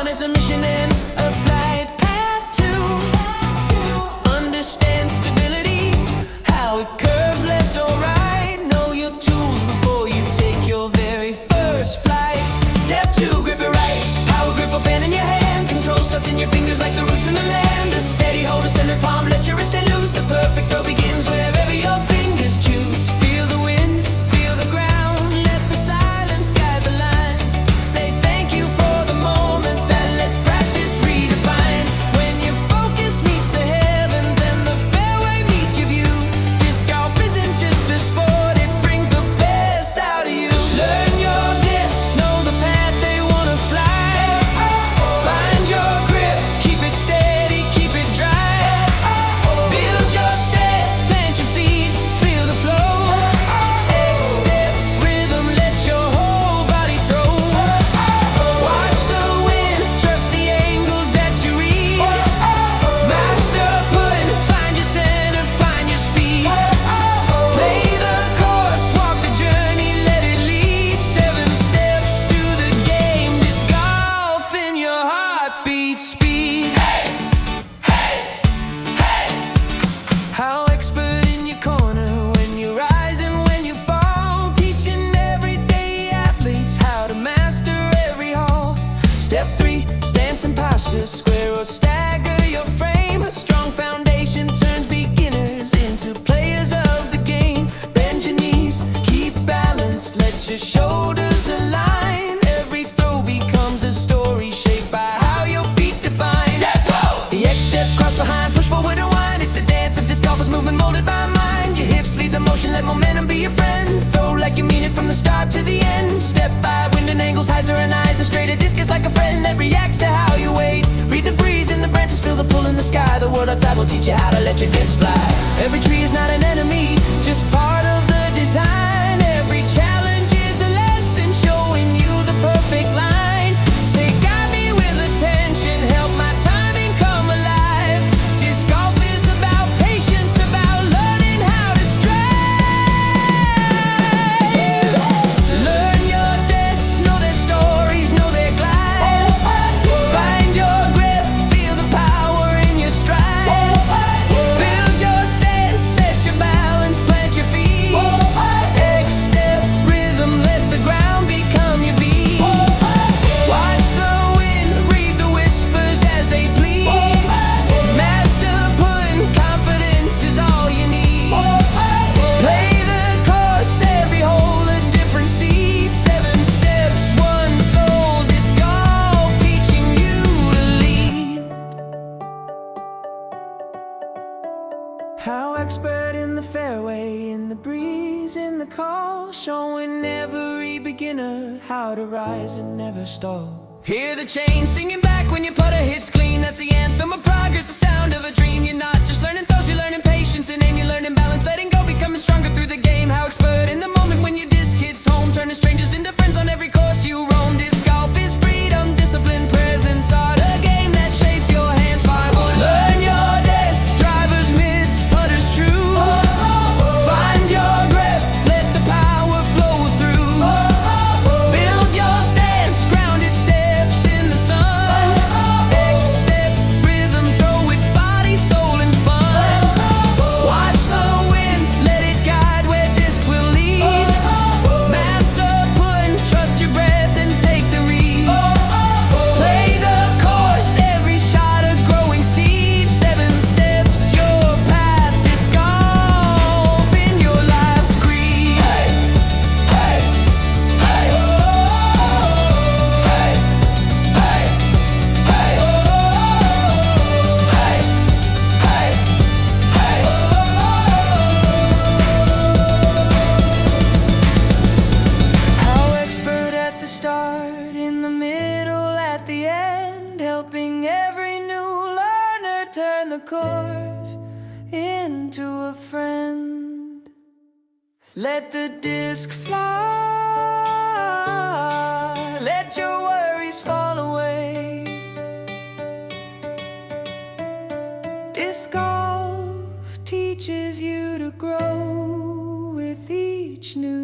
one is a mission and a flight path to understand stability, how it curves left or right. Know your tools before you take your very first flight. Step two, grip it right. Power grip or fan in your hand. Control starts in your fingers like the roots in the land. A steady hold, a center palm, let your wrist stay loose. The perfect throw begins wherever your fingers choose. Feel the wind, feel the ground. Let the silence guide the line. Say thank you for the moment that lets practice redefine. When your focus meets the heavens and the fairway meets your view, disc golf isn't just a sport, it brings the best out of you. Learn your discs, know the path they wanna fly. Find your grip, keep it steady, keep it dry. Build your steps, plant your feet, feel the flow. Step rhythm, let your whole body throw. Watch the wind, trust the angles that you read. Master putt, find your center, find your speed. Play the course, walk the journey, let it lead. 7 steps to the game, disc golf in your heartbeat speed. How expert in your corner when you rise and when you fall. Teaching everyday athletes how to master every hole. Step 3, stance and posture, square or stagger your frame. A strong foundation turns beginners into players of the game. Bend your knees, keep balanced, let your shoulders align. Every throw becomes a story shaped by how your feet define. The X step, cross behind, push forward and wind. It's the dance of disc golfers, movement molded by mind. Your hips lead the motion, let momentum be your friend. Throw like you mean it from the start to the end. Step 5, wind and angles, hyzer and eyes. A straighter disc is like a friend that reacts to how you wait. Read the breeze in the branches, feel the pull in the sky. The world outside will teach you how to let your disc fly. Every tree is not an enemy, just part of the design. Every challenge is a lesson, showing you the perfect line. Say, guide me with attention, help my timing come alive. Disc golf is about patience, about learning how to strive. Learn your discs, know their stories, know their glide. Find your grip, feel the power in your stride. Build your stance, set your balance, plant your feet. X step rhythm, let the ground become your beat. Watch the wind, read the whispers as they bleed. Master putt, confidence is all you need. Play the course, every hole a different seed. 7 steps, 1 soul, disc golf teaching you to lead. How expert in the fairway, in the breeze, in the call, showing every beginner how to rise and never stall. Hear the chain singing back when your putter hits clean. That's the anthem of progress, the sound of a dream. You're not just learning throws, you're learning patience and aim. You're learning balance, letting go, becoming stronger through the game. How expert in the moment when your disc hits home, turning strangers into friends on every course you roam. Disc golf is freedom, discipline, presence, art, a game that shapes your hands by one. Learn your discs, drivers, mids, putters, true. Find your grip, let the power flow through. Build your stance, grounded steps in the sun. X step rhythm, throw with body, soul, and fun. Watch the wind, let it guide where disc will lead. Master putt, trust your breath and take the read. Play the course, every shot a growing seed. 7 steps, your path, disc golf in your life's creed. How expert at the start, in the middle, at the end, helping every new learner turn the course into a friend. Let the disc fly, let your worries fall away. Disc golf teaches you to grow with each new